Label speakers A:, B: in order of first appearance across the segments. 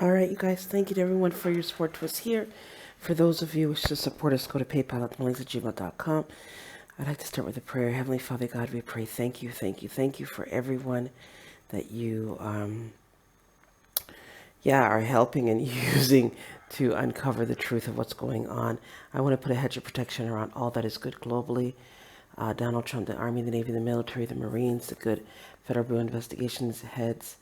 A: All right, you guys, thank you to everyone for your support to us here. For those of you who wish to support us, go to PayPal at links@gmail.com. I'd like to start with a prayer. Heavenly Father God, we pray thank you, thank you, thank you for everyone that you are helping and using to uncover the truth of what's going on. I want to put a hedge of protection around all that is good globally. Donald Trump, the Army, the Navy, the military, the Marines, the good Federal Bureau investigations heads,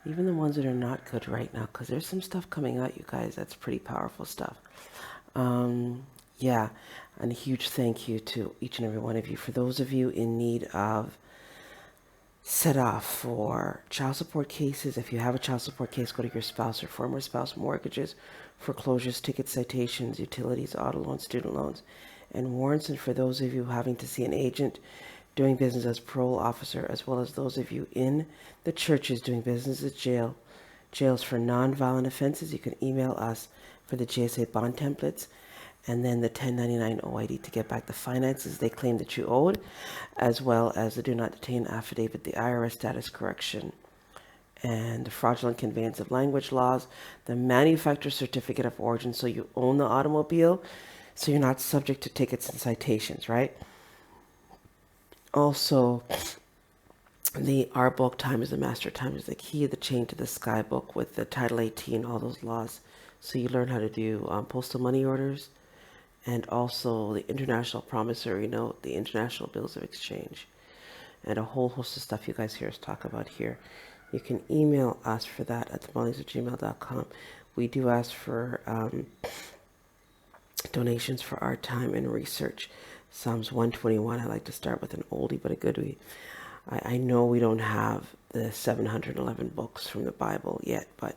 A: even the ones that are not good right now, because there's some stuff coming out, you guys, that's pretty powerful stuff. Um, yeah, and a huge thank you to each and every one of you. For those of you in need of set off for child support cases, if you have a child support case, go to your spouse or former spouse, mortgages, foreclosures, ticket citations, utilities, auto loans, student loans, and warrants. And for those of you having to see an agent, doing business as parole officer, as well as those of you in the churches doing business at jails for non-violent offenses, you can email us for the GSA bond templates and then the 1099 OID to get back the finances they claim that you owed, as well as the do not detain affidavit, the IRS status correction, and the fraudulent conveyance of language laws, the manufacturer certificate of origin, so you own the automobile, so you're not subject to tickets and citations, right? Also, the our book, Time is the Master, Time is the Key, the Chain to the Sky book with the Title 18, all those laws. So you learn how to do postal money orders, and also the international promissory note, the international bills of exchange, and a whole host of stuff you guys hear us talk about here. You can email us for that at themollies@gmail.com. We do ask for donations for our time and research. Psalms 121, I like to start with an oldie but a goodie. I know we don't have the 711 books from the Bible yet, but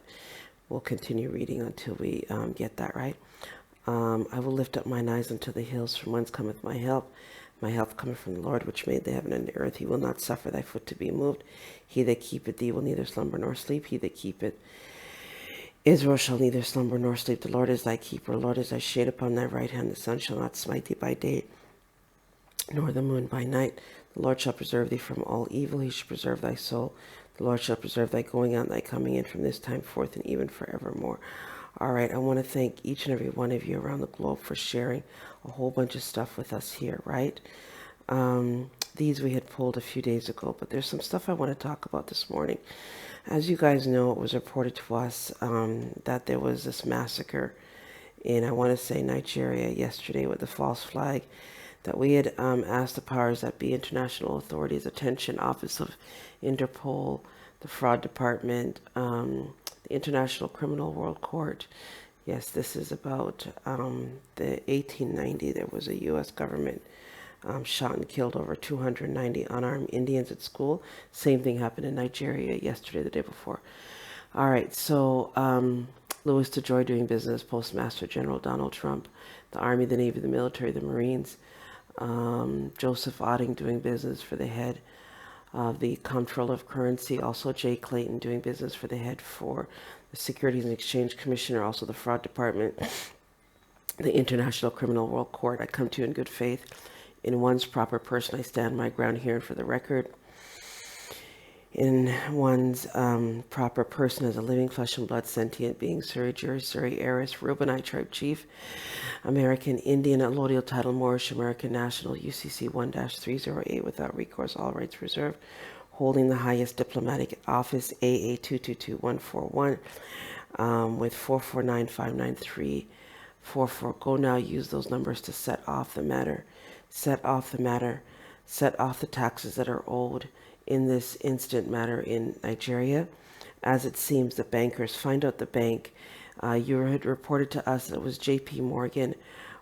A: we'll continue reading until we get that right. I will lift up mine eyes unto the hills, from whence cometh my help. My help cometh from the Lord, which made the heaven and the earth. He will not suffer thy foot to be moved. He that keepeth thee will neither slumber nor sleep. He that keepeth Israel shall neither slumber nor sleep. The Lord is thy keeper. The Lord is thy shade upon thy right hand. The sun shall not smite thee by day, nor the moon by night. The Lord shall preserve thee from all evil. He shall preserve thy soul. The Lord shall preserve thy going out and thy coming in from this time forth and even forevermore. All right, I want to thank each and every one of you around the globe for sharing a whole bunch of stuff with us here, right? These we had pulled a few days ago, but there's some stuff I want to talk about this morning. As you guys know, it was reported to us that there was this massacre in, I want to say, Nigeria yesterday with the false flag, that we had asked the powers that be, international authorities, attention, Office of Interpol, the Fraud Department, the International Criminal World Court. Yes, this is about the 1890. There was a U.S. government shot and killed over 290 unarmed Indians at school. Same thing happened in Nigeria yesterday, the day before. All right, so Louis DeJoy doing business, Postmaster General Donald Trump, the Army, the Navy, the military, the Marines, Joseph Otting doing business for the head of the Comptroller of Currency, also Jay Clayton doing business for the head for the Securities and Exchange Commissioner, also the Fraud Department, the International Criminal World Court. I come to you in good faith. In one's proper person, I stand my ground here, and for the record, in one's proper person as a living flesh and blood sentient being, Surrey, Juris, Surrey, Heiress, Reubenite Tribe Chief, American Indian, allodial title Moorish, American National, UCC 1-308, without recourse, all rights reserved, holding the highest diplomatic office, AA 222141, with 449-593-44. Go now, use those numbers to set off the matter. Set off the matter. Set off the taxes that are owed in this instant matter in Nigeria. As it seems, the bankers, find out the bank. You had reported to us that it was JP Morgan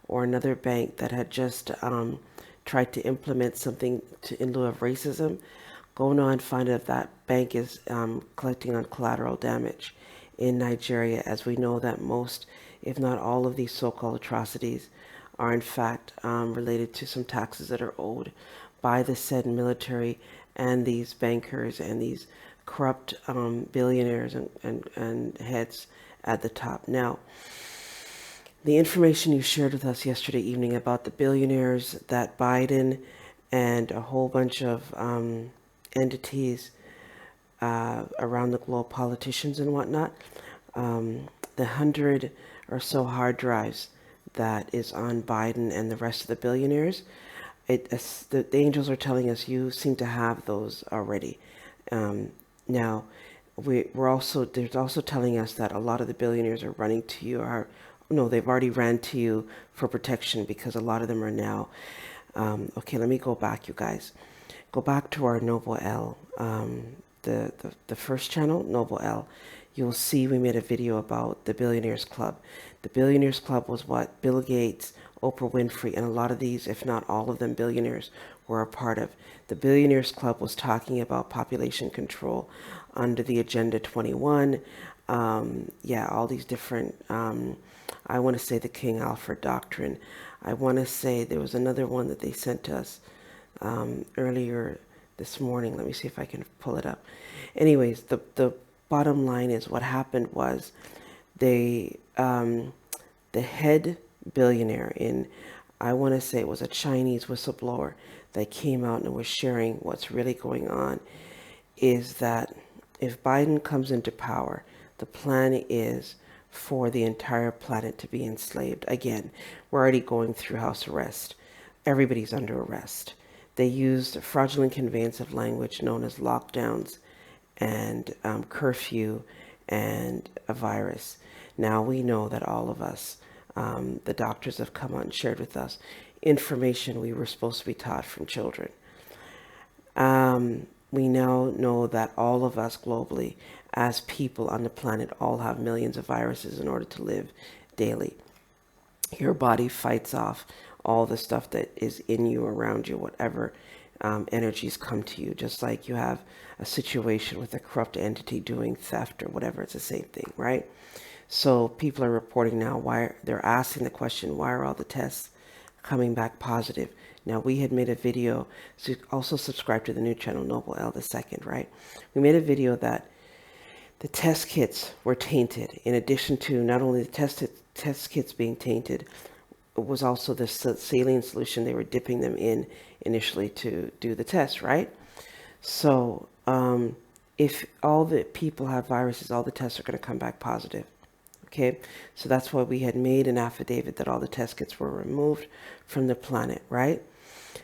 A: or another bank that had just tried to implement something in lieu of racism. Go now and find out if that bank is collecting on collateral damage in Nigeria, as we know that most, if not all, of these so-called atrocities are in fact related to some taxes that are owed by the said military and these bankers and these corrupt billionaires and heads at the top. Now, the information you shared with us yesterday evening about the billionaires that Biden and a whole bunch of entities around the globe, politicians and whatnot, the 100 or so hard drives that is on Biden and the rest of the billionaires, the angels are telling us you seem to have those already. Now, there's also telling us that a lot of the billionaires are running to you, no, they've already ran to you for protection, because a lot of them are now, okay, let me go back, you guys. Go back to our Noble L, the first channel, Noble L. You'll see we made a video about the Billionaires Club. The Billionaires Club was what Bill Gates, Oprah Winfrey, and a lot of these, if not all of them, billionaires were a part of. The Billionaires Club was talking about population control under the Agenda 21. All these different, I want to say the King Alfred Doctrine. I want to say there was another one that they sent to us earlier this morning. Let me see if I can pull it up. Anyways, the bottom line is what happened was the head billionaire in, I want to say it was a Chinese whistleblower that came out and was sharing what's really going on, is that if Biden comes into power, the plan is for the entire planet to be enslaved. Again, we're already going through house arrest. Everybody's under arrest. They used fraudulent conveyance of language known as lockdowns and curfew and a virus. Now we know that all of us, the doctors have come out and shared with us information we were supposed to be taught from children. We now know that all of us globally, as people on the planet, all have millions of viruses in order to live daily. Your body fights off all the stuff that is in you, around you, whatever energies come to you. Just like you have a situation with a corrupt entity doing theft or whatever, it's the same thing, right? So people are reporting now, why they're asking the question, why are all the tests coming back positive? Now, we had made a video, so also subscribe to the new channel, Noble L the second, right? We made a video that the test kits were tainted. In addition to not only the test kits being tainted, it was also the saline solution they were dipping them in initially to do the test, right? So if all the people have viruses, all the tests are going to come back positive. Okay, so that's why we had made an affidavit that all the test kits were removed from the planet, right?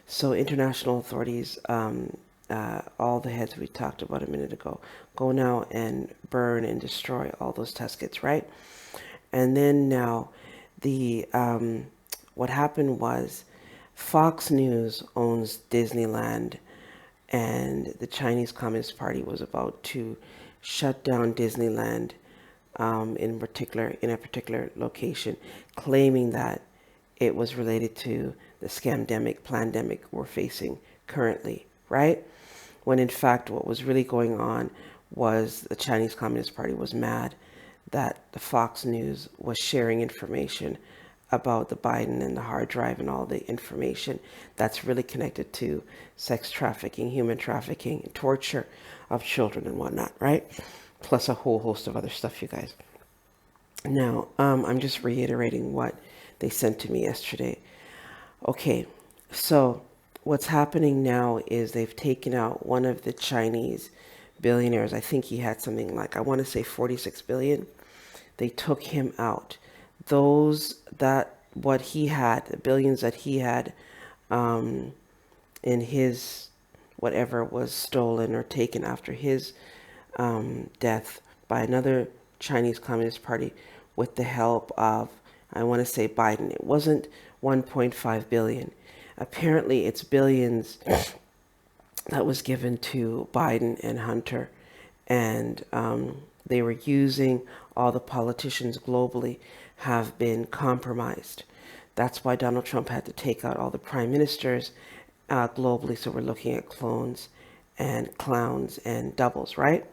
A: So international authorities, all the heads we talked about a minute ago, go now and burn and destroy all those test kits, right? And then now what happened was Fox News owns Disneyland, and the Chinese Communist Party was about to shut down Disneyland in a particular location, claiming that it was related to the pandemic we're facing currently, right? When in fact what was really going on was the Chinese Communist Party was mad that the Fox News was sharing information about the Biden and the hard drive and all the information that's really connected to sex trafficking, human trafficking, torture of children and whatnot, right? Plus a whole host of other stuff, you guys. Now, I'm just reiterating what they sent to me yesterday. Okay, so what's happening now is they've taken out one of the Chinese billionaires. I think he had something like, I want to say 46 billion. They took him out. What he had, the billions that he had in his whatever was stolen or taken after his death by another Chinese Communist Party with the help of, I want to say, Biden. It wasn't 1.5 billion. Apparently it's billions that was given to Biden and Hunter, and they were using, all the politicians globally have been compromised. That's why Donald Trump had to take out all the prime ministers globally. So we're looking at clones and clowns and doubles, right?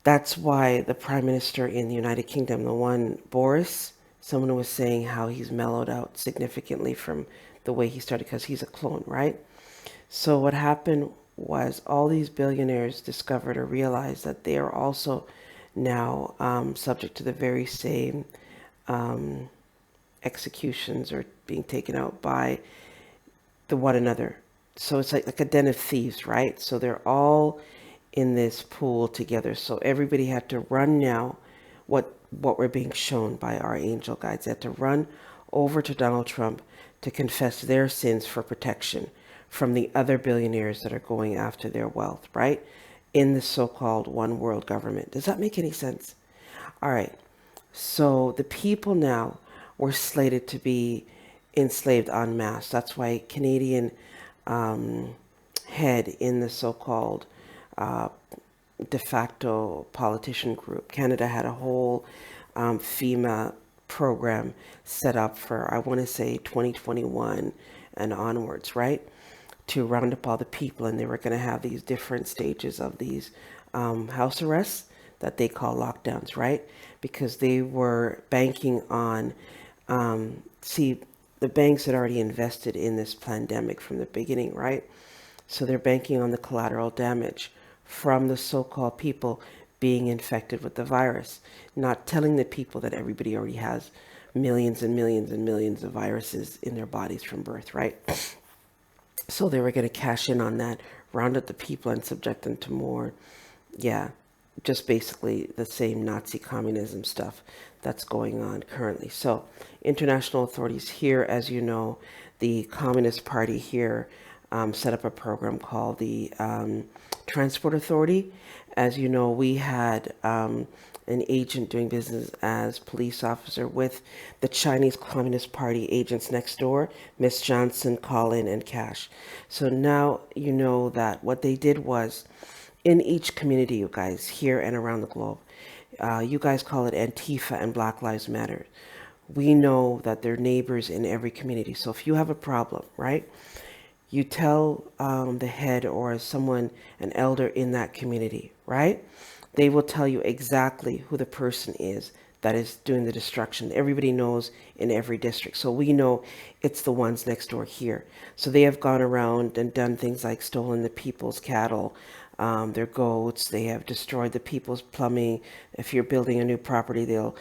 A: That's why the prime minister in the United Kingdom, the one Boris, someone was saying how he's mellowed out significantly from the way he started because he's a clone, right? So what happened was all these billionaires discovered or realized that they are also now subject to the very same executions or being taken out by the one another. So it's like a den of thieves, right? So they're all in this pool together. So everybody had to run now what we're being shown by our angel guides. They had to run over to Donald Trump to confess their sins for protection from the other billionaires that are going after their wealth, right? In the so-called one world government. Does that make any sense? All right. So the people now were slated to be enslaved en masse. That's why Canadian head in the so-called uh, de facto politician group. Canada had a whole FEMA program set up for, I want to say, 2021 and onwards, right? To round up all the people, and they were going to have these different stages of these house arrests that they call lockdowns, right? Because they were banking on, see, the banks had already invested in this pandemic from the beginning, right? So they're banking on the collateral damage from the so-called people being infected with the virus, not telling the people that everybody already has millions and millions and millions of viruses in their bodies from birth, right? So they were going to cash in on that, round up the people and subject them to more, just basically the same Nazi communism stuff that's going on currently. So international authorities here, as you know, the Communist Party here set up a program called the Transport Authority. As you know, we had an agent doing business as police officer with the Chinese Communist Party agents next door, Miss Johnson, Colin, and Cash. So now you know that what they did was, in each community, you guys, here and around the globe, you guys call it Antifa and Black Lives Matter. We know that they're neighbors in every community. So if you have a problem, right, you tell the head or someone, an elder in that community, right? They will tell you exactly who the person is that is doing the destruction. Everybody knows in every district. So we know it's the ones next door here. So they have gone around and done things like stolen the people's cattle, their goats. They have destroyed the people's plumbing. If you're building a new property, they'll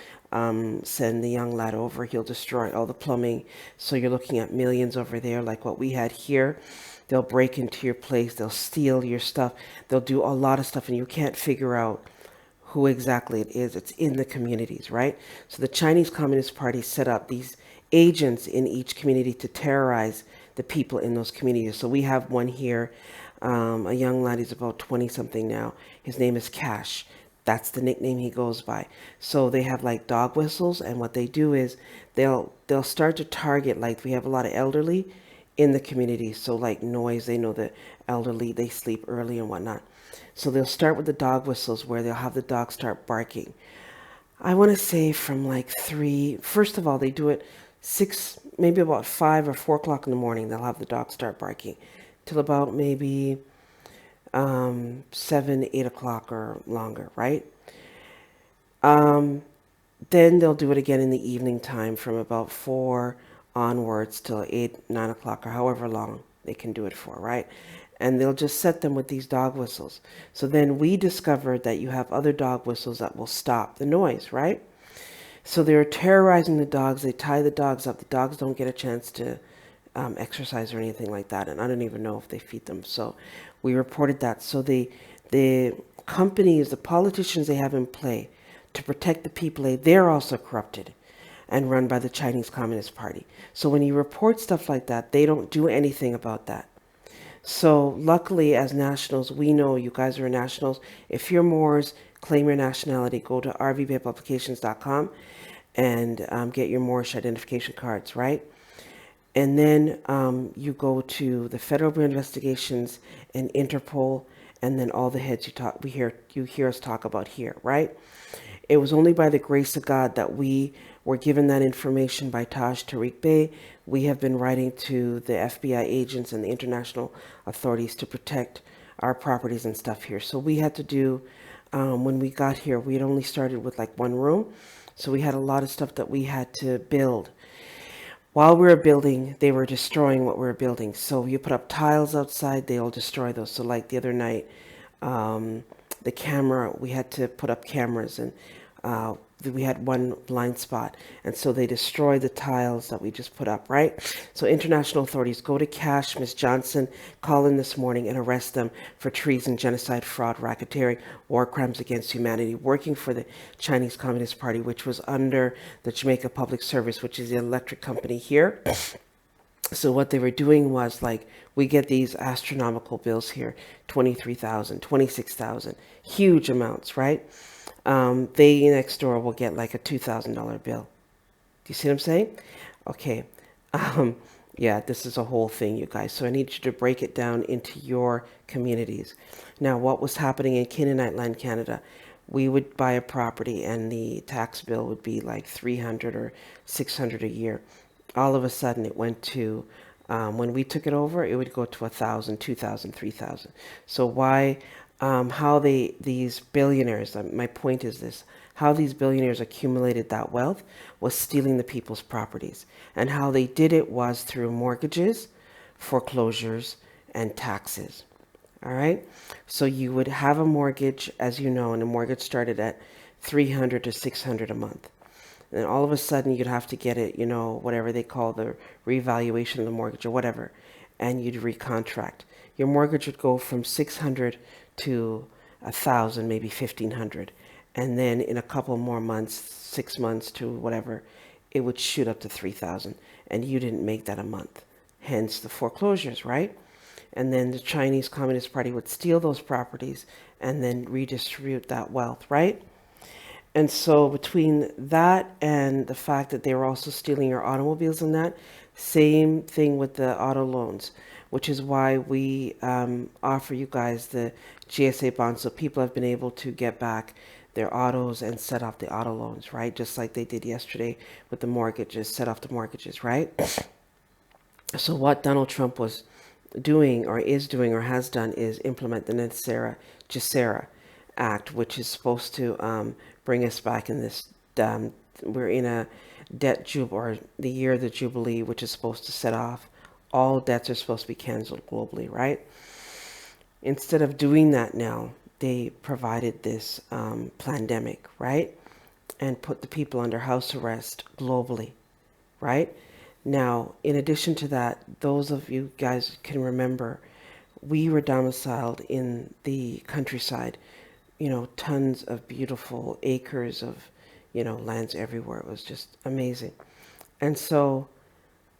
A: send the young lad over. He'll destroy all the plumbing. So you're looking at millions over there, like what we had here. They'll break into your place. They'll steal your stuff. They'll do a lot of stuff, and you can't figure out who exactly it is. It's in the communities, right? So the Chinese Communist Party set up these agents in each community to terrorize the people in those communities. So we have one here, a young lad, he's about 20 something now. His name is Cash. That's the nickname he goes by. So they have like dog whistles, and what they do is they'll start to target, like we have a lot of elderly in the community. So like noise, they know the elderly, they sleep early and whatnot. So they'll start with the dog whistles where they'll have the dog start barking. I want to say from like 3, first of all, they do it 6, maybe about 5 or 4 o'clock in the morning. They'll have the dog start barking till about maybe 7, 8 o'clock or longer, right? Then they'll do it again in the evening time from about 4 onwards till 8, 9 o'clock, or however long they can do it for, right? And they'll just set them with these dog whistles. So then we discovered that you have other dog whistles that will stop the noise, right? So they're terrorizing the dogs. They tie the dogs up. The dogs don't get a chance to exercise or anything like that. And I don't even know if they feed them. So we reported that. So the companies, the politicians they have in play to protect the people, they're also corrupted and run by the Chinese Communist Party. So when you report stuff like that, they don't do anything about that. So luckily, as nationals, we know you guys are nationals. If you're Moors, claim your nationality. Go to rvbpublications.com and get your Moorish identification cards, right? And then you go to the Federal Bureau of Investigations and Interpol, and then all the heads you hear us talk about here, right? It was only by the grace of God that we were given that information by Taj Tariq Bey. We have been writing to the FBI agents and the international authorities to protect our properties and stuff here. So we had to do, when we got here, we had only started with like one room. So we had a lot of stuff that we had to build. While we were building, they were destroying what we were building. So you put up tiles outside, they'll destroy those. So like the other night, the camera, we had to put up cameras, and We had one blind spot, and so they destroyed the tiles that we just put up, right? So international authorities go to cash Ms. Johnson, call in this morning and arrest them for treason, genocide, fraud, racketeering, war crimes against humanity, working for the Chinese Communist Party, which was under the Jamaica Public Service, which is the electric company here. So what they were doing was, like, we get these astronomical bills here, 23,000, 26,000, huge amounts, right? They next door will get like a $2,000 bill. Do you see what I'm saying? Okay. Um, yeah, this is a whole thing, you guys. So I need you to break it down into your communities. Now, what was happening in Canaanite land, Canada? We would buy a property and the tax bill would be like 300 or 600 a year. All of a sudden it went to, when we took it over, it would go to 1,000, 2,000, 3,000. So why, how these billionaires, my point is this, how these billionaires accumulated that wealth was stealing the people's properties. And how they did it was through mortgages, foreclosures, and taxes. All right. So you would have a mortgage, as you know, and the mortgage started at 300 to 600 a month. And all of a sudden you'd have to get it, you know, whatever they call the revaluation of the mortgage or whatever, and you'd recontract. Your mortgage would go from 600 to 1,000, maybe 1,500. And then in a couple more months, 6 months to whatever, it would shoot up to 3,000. And you didn't make that a month. Hence the foreclosures, right? And then the Chinese Communist Party would steal those properties and then redistribute that wealth, right? And so between that and the fact that they were also stealing your automobiles and that, same thing with the auto loans, which is why we offer you guys the GSA bonds, so people have been able to get back their autos and set off the auto loans, right? Just like they did yesterday with the mortgages, set off the mortgages, right? So what Donald Trump was doing or is doing or has done is implement the GSERA Act, which is supposed to bring us back in this, we're in a debt jubilee, or the year of the Jubilee, which is supposed to set off, all debts are supposed to be canceled globally, right? Instead of doing that now, they provided this pandemic, right? And put the people under house arrest globally, right? Now, in addition to that, those of you guys can remember, we were domiciled in the countryside, you know, tons of beautiful acres of, you know, lands everywhere. It was just amazing. And so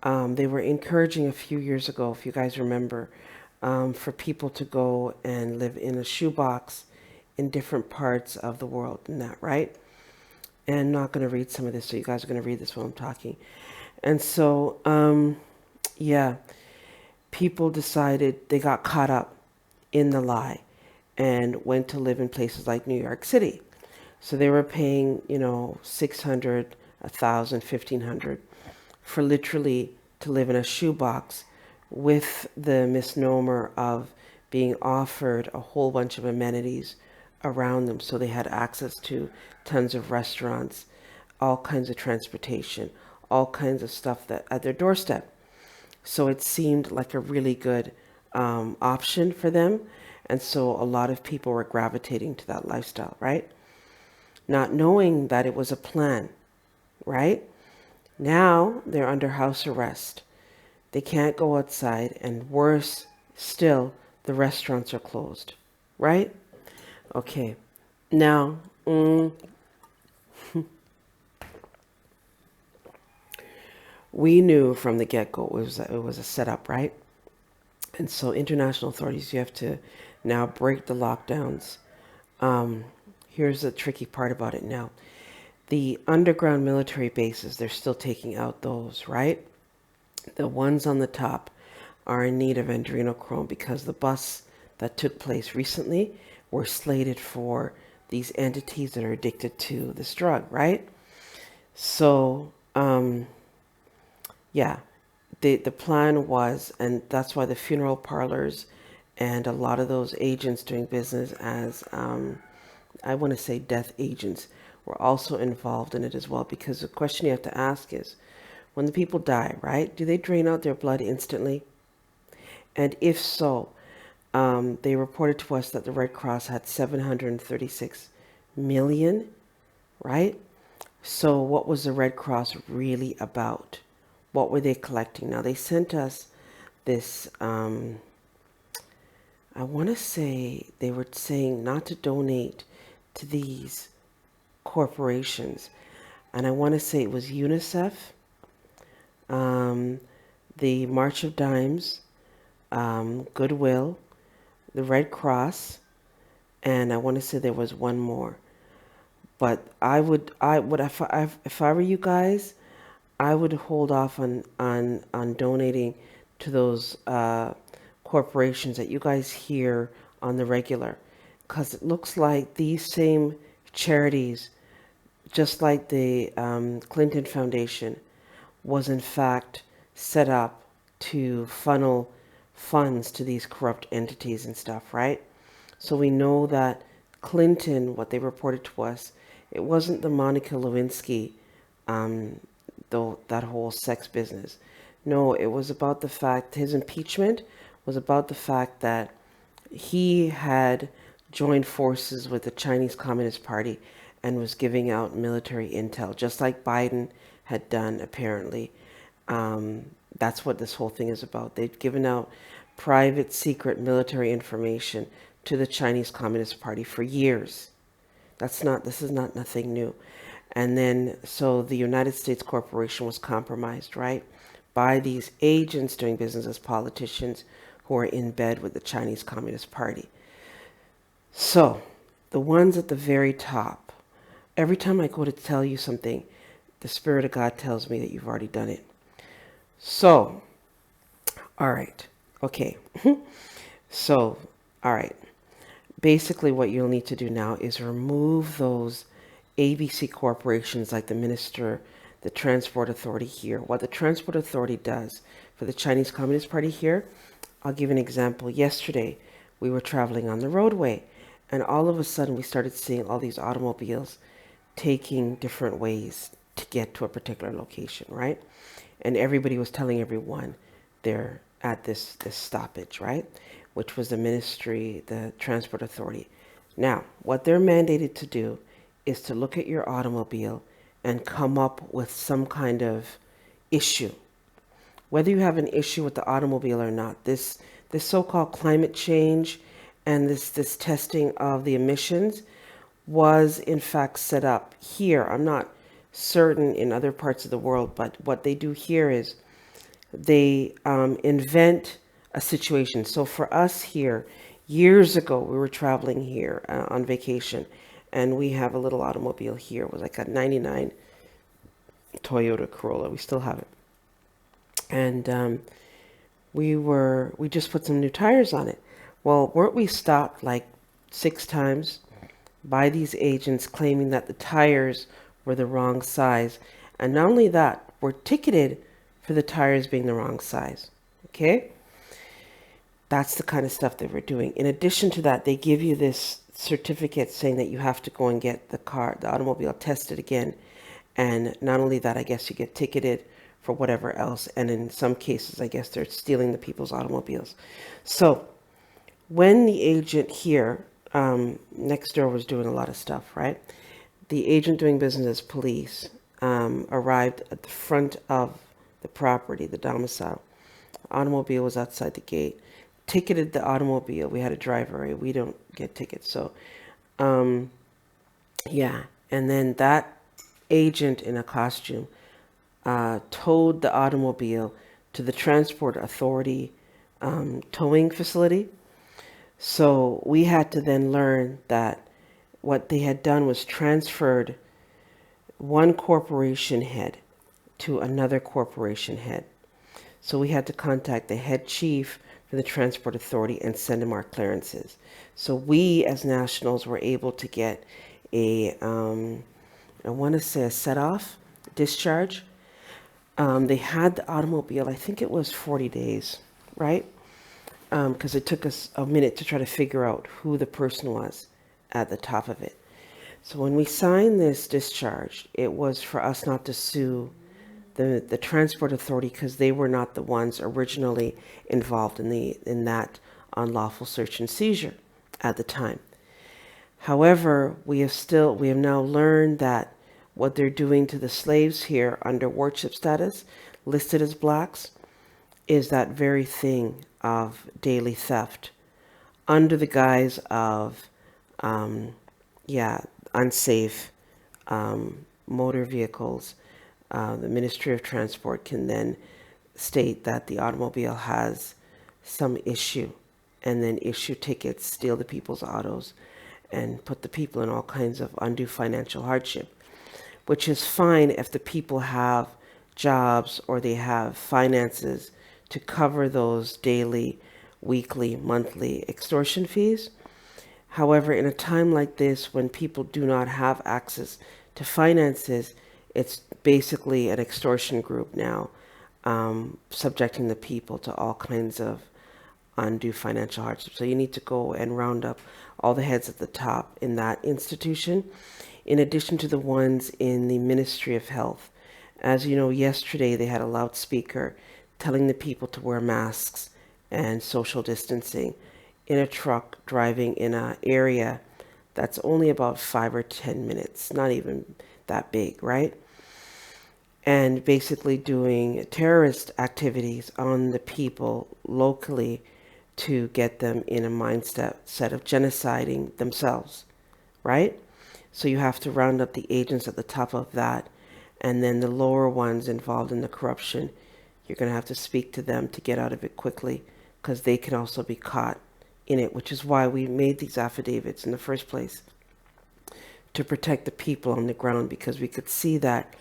A: they were encouraging a few years ago, if you guys remember, for people to go and live in a shoebox in different parts of the world and that, right? And I'm not going to read some of this, so you guys are going to read this while I'm talking. And so, yeah, people decided, they got caught up in the lie and went to live in places like New York City. So they were paying, you know, 600, 1,000, 1,500 for literally to live in a shoebox with the misnomer of being offered a whole bunch of amenities around them. So they had access to tons of restaurants, all kinds of transportation, all kinds of stuff that at their doorstep. So it seemed like a really good option for them. And so a lot of people were gravitating to that lifestyle, right? Not knowing that it was a plan, right? Now they're under house arrest. They can't go outside, and worse still, the restaurants are closed, right? Okay. Now, we knew from the get-go it was a setup, right? And so international authorities, you have to now break the lockdowns. Here's the tricky part about it now. The underground military bases, they're still taking out those, right? The ones on the top are in need of adrenochrome because the busts that took place recently were slated for these entities that are addicted to this drug, right? So, yeah, the plan was, and that's why the funeral parlors and a lot of those agents doing business as, I want to say death agents, were also involved in it as well. Because the question you have to ask is, when the people die, right, do they drain out their blood instantly? And if so, they reported to us that the Red Cross had 736 million right? So what was the Red Cross really about? What were they collecting? Now they sent us this, I want to say they were saying not to donate to these corporations. And I want to say it was UNICEF, um, the March of Dimes, Goodwill, the Red Cross, and I want to say there was one more. But if I were you guys, I would hold off on donating to those corporations that you guys hear on the regular, because it looks like these same charities, just like the Clinton Foundation, was in fact set up to funnel funds to these corrupt entities and stuff, right? So we know that Clinton, what they reported to us, it wasn't the Monica Lewinsky, though that whole sex business. No, it was about the fact his impeachment was about the fact that he had joined forces with the Chinese Communist Party and was giving out military intel, just like Biden had done, apparently. That's what this whole thing is about. They've given out private, secret military information to the Chinese Communist Party for years. This is not nothing new. And then, so the United States corporation was compromised, right? By these agents doing business as politicians who are in bed with the Chinese Communist Party. So, the ones at the very top, every time I go to tell you something, the Spirit of God tells me that you've already done it. So, all right, okay. So, all right. Basically, what you'll need to do now is remove those ABC corporations like the Transport Authority here. What the Transport Authority does for the Chinese Communist Party here, I'll give an example. Yesterday, we were traveling on the roadway, and all of a sudden we started seeing all these automobiles taking different ways to get to a particular location, right? And everybody was telling everyone they're at this stoppage, right? Which was the Transport Authority. Now, what they're mandated to do is to look at your automobile and come up with some kind of issue. Whether you have an issue with the automobile or not, this so-called climate change and this testing of the emissions was in fact set up here. I'm not certain in other parts of the world, but what they do here is they invent a situation. So for us here, years ago, we were traveling here on vacation, and we have a little automobile here. It was like a 99 Toyota Corolla. We still have it. And we just put some new tires on it. Well, weren't we stopped like 6 times by these agents claiming that the tires were the wrong size? And not only that, we're ticketed for the tires being the wrong size. Okay? That's the kind of stuff that we're doing. In addition to that, they give you this certificate saying that you have to go and get the automobile tested again. And not only that, I guess you get ticketed for whatever else. And in some cases, I guess they're stealing the people's automobiles. So when the agent here, next door was doing a lot of stuff, right? The agent doing business as police arrived at the front of the property, the domicile. Automobile was outside the gate. Ticketed the automobile. We had a driver, right? We don't get tickets. So, yeah. And then that agent in a costume towed the automobile to the Transport Authority towing facility. So we had to then learn that what they had done was transferred one corporation head to another corporation head. So we had to contact the head chief for the Transport Authority and send him our clearances. So we as nationals were able to get I want to say a set-off discharge. They had the automobile, I think it was 40 days, right? Because it took us a minute to try to figure out who the person was at the top of it. So when we signed this discharge, it was for us not to sue the Transport Authority because they were not the ones originally involved in that unlawful search and seizure at the time. However, we have now learned that what they're doing to the slaves here under wardship status, listed as blacks, is that very thing of daily theft under the guise of, um, yeah, unsafe motor vehicles. The Ministry of Transport can then state that the automobile has some issue and then issue tickets, steal the people's autos, and put the people in all kinds of undue financial hardship, which is fine if the people have jobs or they have finances to cover those daily, weekly, monthly extortion fees. However, in a time like this, when people do not have access to finances, it's basically an extortion group now, subjecting the people to all kinds of undue financial hardship. So you need to go and round up all the heads at the top in that institution, in addition to the ones in the Ministry of Health. As you know, yesterday they had a loudspeaker telling the people to wear masks and social distancing in a truck driving in an area that's only about 5 or 10 minutes, not even that big, right? And basically doing terrorist activities on the people locally to get them in a mindset set of genociding themselves, right? So you have to round up the agents at the top of that, and then the lower ones involved in the corruption, you're going to have to speak to them to get out of it quickly, because they can also be caught in it, which is why we made these affidavits in the first place, to protect the people on the ground, because we could see that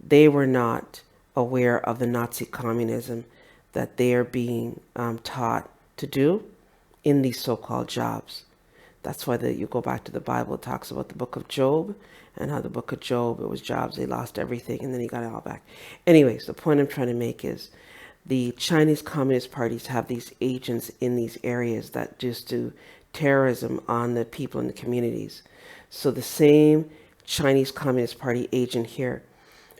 A: they were not aware of the Nazi communism that they are being taught to do in these so-called jobs. That's why you go back to the Bible, it talks about the book of Job, and how the book of Job, it was jobs, they lost everything, and then he got it all back. Anyways, the point I'm trying to make is the Chinese Communist parties have these agents in these areas that just do terrorism on the people in the communities. So the same Chinese Communist Party agent here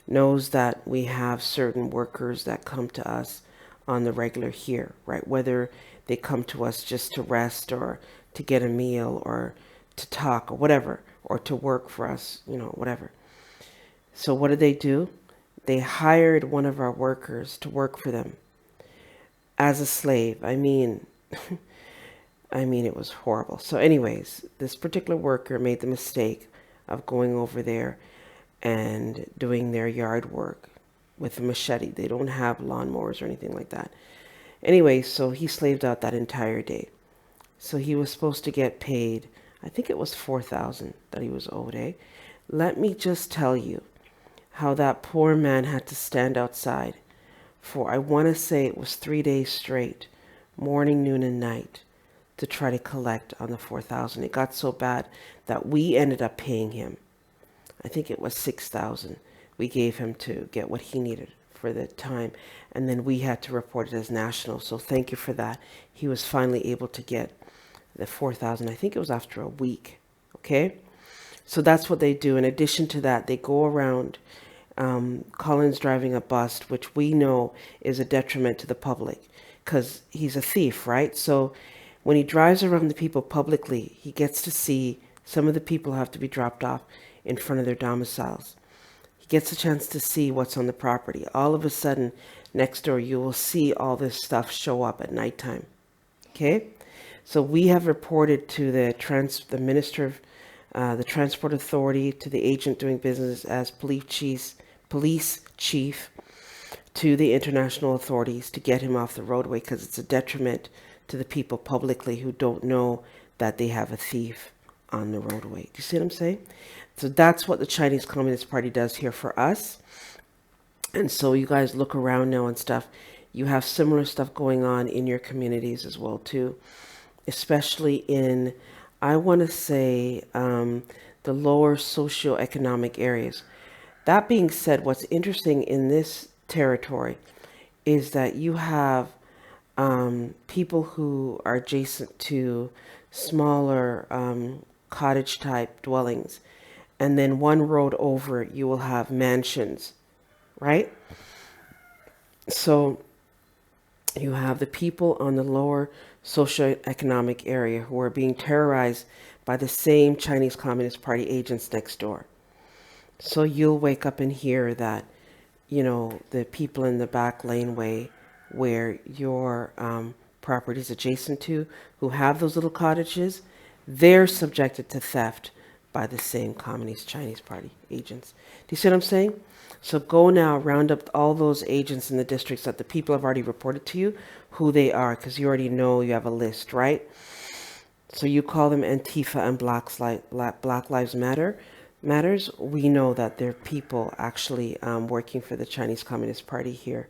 A: knows that we have certain workers that come to us on the regular here, right? Whether they come to us just to rest or to get a meal or to talk or whatever, or to work for us, whatever. So what did they do? They hired one of our workers to work for them as a slave. I mean, it was horrible. So anyways, this particular worker made the mistake of going over there and doing their yard work with a machete. They don't have lawnmowers or anything like that. Anyway, so he slaved out that entire day. So he was supposed to get paid, I think it was $4,000 that he was owed, eh? Let me just tell you how that poor man had to stand outside for, I want to say it was 3 days straight, morning, noon, and night, to try to collect on the $4,000. It got so bad that we ended up paying him. I think it was $6,000 we gave him to get what he needed for the time, and then we had to report it as national. So thank you for that. He was finally able to get the $4,000. I think it was after a week. Okay, so that's what they do. In addition to that, they go around. Colin's driving a bus, which we know is a detriment to the public because he's a thief, right? So when he drives around the people publicly, he gets to see some of the people have to be dropped off in front of their domiciles. He gets a chance to see what's on the property. All of a sudden, next door, you will see all this stuff show up at nighttime. Okay? So we have reported to the Minister of the Transport Authority, to the agent doing business as police chief, to the international authorities to get him off the roadway, because it's a detriment to the people publicly who don't know that they have a thief on the roadway. Do you see what I'm saying? So that's what the Chinese Communist Party does here for us. And so you guys look around now and stuff. You have similar stuff going on in your communities as well too, especially in, I want to say, the lower socioeconomic areas. That being said, what's interesting in this territory is that you have people who are adjacent to smaller cottage type dwellings, and then one road over you will have mansions, right? So you have the people on the lower socioeconomic area who are being terrorized by the same Chinese Communist Party agents next door. So you'll wake up and hear that, the people in the back laneway where your property is adjacent to, who have those little cottages, they're subjected to theft by the same Communist Chinese Party agents. Do you see what I'm saying? So go now, round up all those agents in the districts that the people have already reported to you, who they are, because you already know you have a list, right? So you call them Antifa and Black Lives Matters. We know that they're people actually working for the Chinese Communist Party here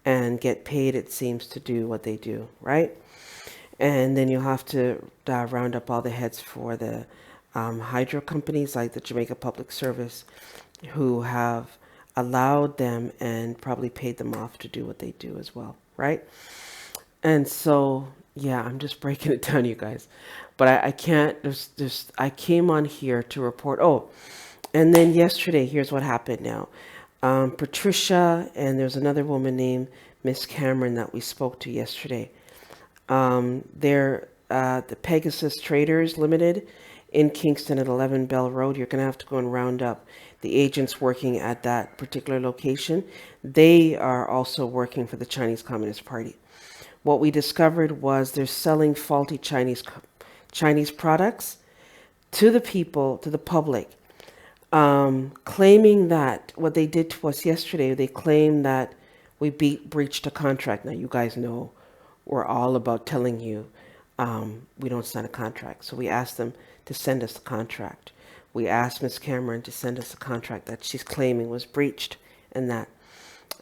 A: and get paid, it seems, to do what they do, right? And then you'll have to round up all the heads for the hydro companies like the Jamaica Public Service, who have allowed them and probably paid them off to do what they do as well, right? And so, yeah, I'm just breaking it down, you guys. But I can't, I came on here to report. Oh, and then yesterday, here's what happened now. Patricia, and there's another woman named Miss Cameron that we spoke to yesterday. They're the Pegasus Traders Limited in Kingston at 11 Bell Road. You're going to have to go and round up the agents working at that particular location. They are also working for the Chinese Communist Party. What we discovered was they're selling faulty Chinese products to the people, to the public, claiming that what they did to us yesterday, they claimed that we breached a contract. Now, you guys know we're all about telling you we don't sign a contract. So we asked them to send us the contract. We asked Ms. Cameron to send us a contract that she's claiming was breached, and that,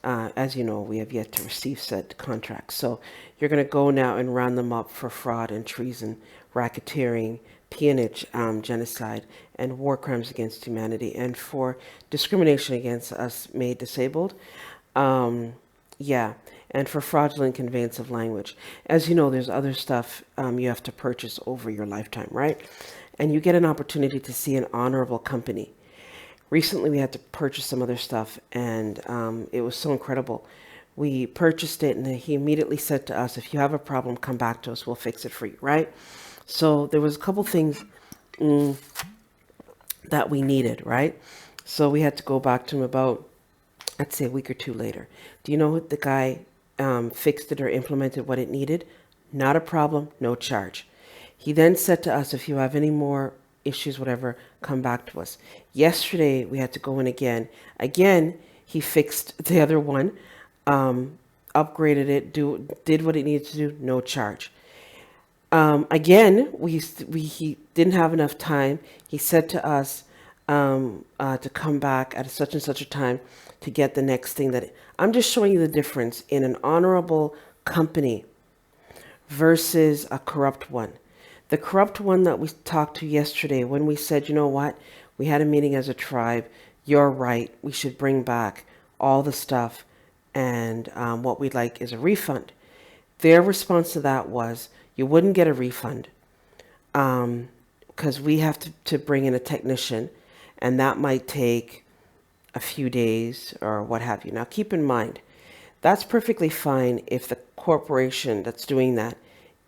A: as you know, we have yet to receive said contract. So you're going to go now and round them up for fraud and treason, racketeering, peonage, genocide, and war crimes against humanity, and for discrimination against us made disabled. And for fraudulent conveyance of language. As you know, there's other stuff you have to purchase over your lifetime, right? And you get an opportunity to see an honorable company. Recently, we had to purchase some other stuff, and it was so incredible. We purchased it, and he immediately said to us, if you have a problem, come back to us. We'll fix it for you, right? So there was a couple things that we needed, right? So we had to go back to him about, I'd say, a week or two later. Do you know what the guy fixed it or implemented what it needed? Not a problem, no charge. He then said to us, if you have any more issues, whatever, come back to us. Yesterday, we had to go in again. Again, he fixed the other one, upgraded it, did what it needed to do, no charge. Again, he didn't have enough time. He said to us to come back at such and such a time to get the next thing. That I'm just showing you the difference in an honorable company versus a corrupt one. The corrupt one that we talked to yesterday, when we said, you know what, we had a meeting as a tribe, you're right, we should bring back all the stuff, and what we'd like is a refund. Their response to that was, you wouldn't get a refund because we have to bring in a technician, and that might take a few days or what have you. Now, keep in mind, that's perfectly fine if the corporation that's doing that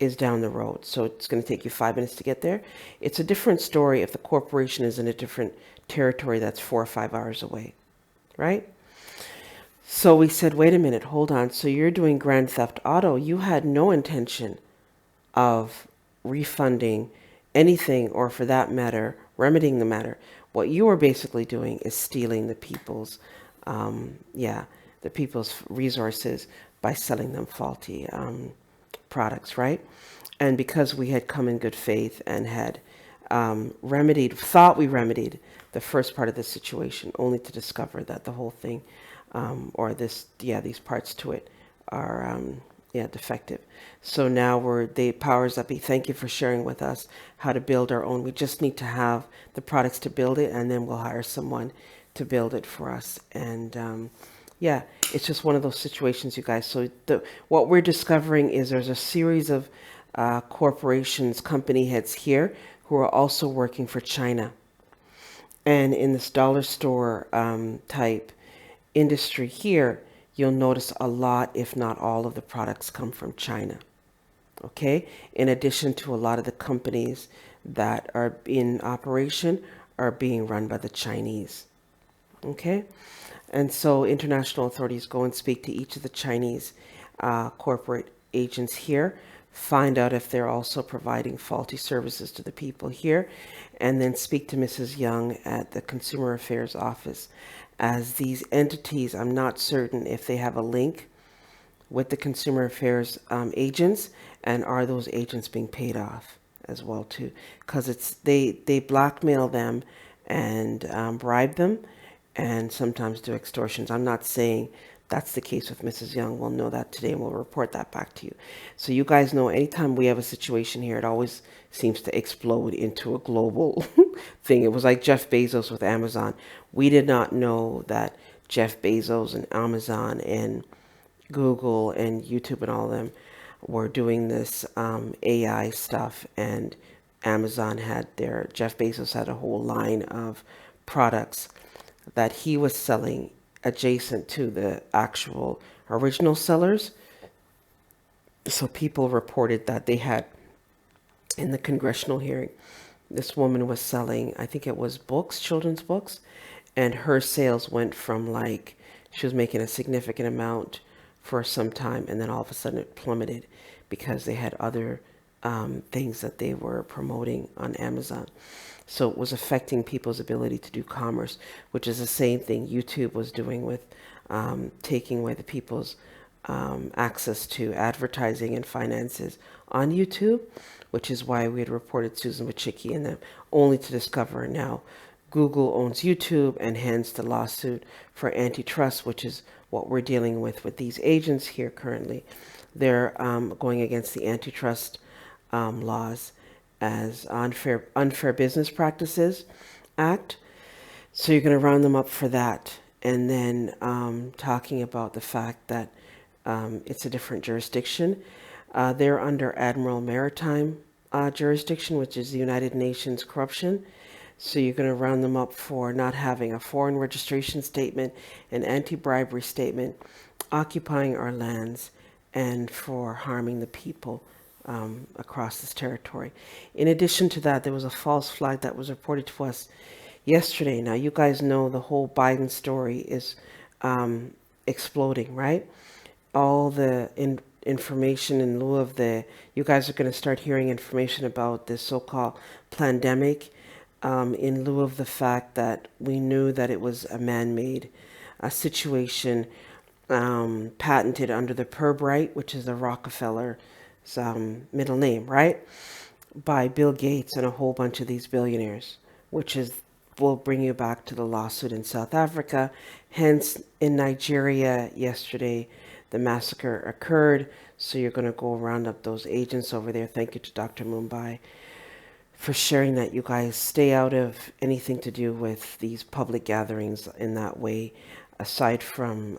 A: is down the road. So it's going to take you 5 minutes to get there. It's a different story if the corporation is in a different territory that's 4 or 5 hours away, right? So we said, wait a minute, hold on. So you're doing Grand Theft Auto. You had no intention of refunding anything, or for that matter, remedying the matter. What you are basically doing is stealing the people's, the people's resources by selling them faulty products, right? And because we had come in good faith and had thought we remedied the first part of the situation, only to discover that the whole thing, these parts to it are, defective. So now powers that be, thank you for sharing with us how to build our own. We just need to have the products to build it, and then we'll hire someone to build it for us. And it's just one of those situations, you guys. So what we're discovering is there's a series of corporations, company heads here who are also working for China. And in this dollar store type industry here, you'll notice a lot, if not all, of the products come from China. Okay? In addition to a lot of the companies that are in operation are being run by the Chinese. Okay? And so international authorities go and speak to each of the Chinese corporate agents here, find out if they're also providing faulty services to the people here, and then speak to Mrs. Young at the Consumer Affairs Office. As these entities, I'm not certain if they have a link with the Consumer Affairs agents, and are those agents being paid off as well too? Because they blackmail them and bribe them, and sometimes do extortions. I'm not saying that's the case with Mrs. Young. We'll know that today and we'll report that back to you. So you guys know anytime we have a situation here, it always seems to explode into a global thing. It was like Jeff Bezos with Amazon. We did not know that Jeff Bezos and Amazon and Google and YouTube and all of them were doing this AI stuff, and Amazon had Jeff Bezos had a whole line of products that he was selling adjacent to the actual original sellers. So people reported that they had, in the congressional hearing, this woman was selling, I think it was books, children's books, and her sales went from like, she was making a significant amount for some time, and then all of a sudden it plummeted because they had other things that they were promoting on Amazon. So it was affecting people's ability to do commerce, which is the same thing YouTube was doing with taking away the people's access to advertising and finances on YouTube, which is why we had reported Susan Wojcicki and them, only to discover now Google owns YouTube, and hence the lawsuit for antitrust, which is what we're dealing with these agents here currently. They're going against the antitrust laws as unfair business practices act. So you're going to round them up for that. And then talking about the fact that it's a different jurisdiction. They're under Admiral Maritime jurisdiction, which is the United Nations corruption. So you're going to round them up for not having a foreign registration statement, an anti-bribery statement, occupying our lands, and for harming the people across this territory. In addition to that, there was a false flag that was reported to us yesterday. Now, you guys know the whole Biden story is exploding, right? All the information in lieu of you guys are going to start hearing information about this so-called pandemic in lieu of the fact that we knew that it was a man-made situation patented under the Pirbright, which is the Rockefeller's middle name, right? By Bill Gates and a whole bunch of these billionaires, which will bring you back to the lawsuit in South Africa. Hence, in Nigeria yesterday, the massacre occurred. So you're going to go round up those agents over there. Thank you to Dr. Mumbai for sharing that. You guys stay out of anything to do with these public gatherings in that way, aside from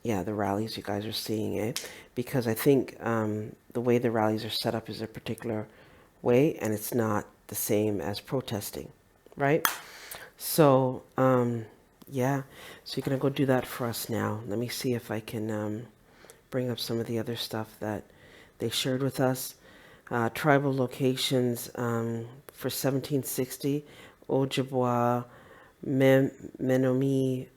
A: the rallies you guys are seeing, because I think the way the rallies are set up is a particular way, and it's not the same as protesting, right? So so you're gonna go do that for us now. Let me see if I can bring up some of the other stuff that they shared with us. Tribal locations for 1760, Ojibwa, Menominee,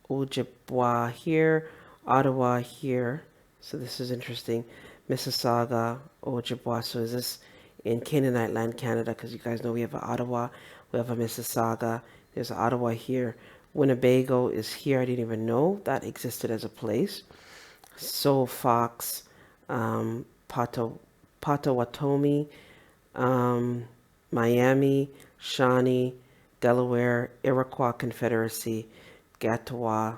A: Ojibwa here, Ottawa here. So this is interesting. Mississauga, Ojibwa. So is this in Canaanite land, Canada? Because you guys know we have an Ottawa, we have a Mississauga. There's an Ottawa here. Winnebago is here. I didn't even know that existed as a place. So Fox, Potawatomi, Miami, Shawnee, Delaware, Iroquois Confederacy, Ottawa,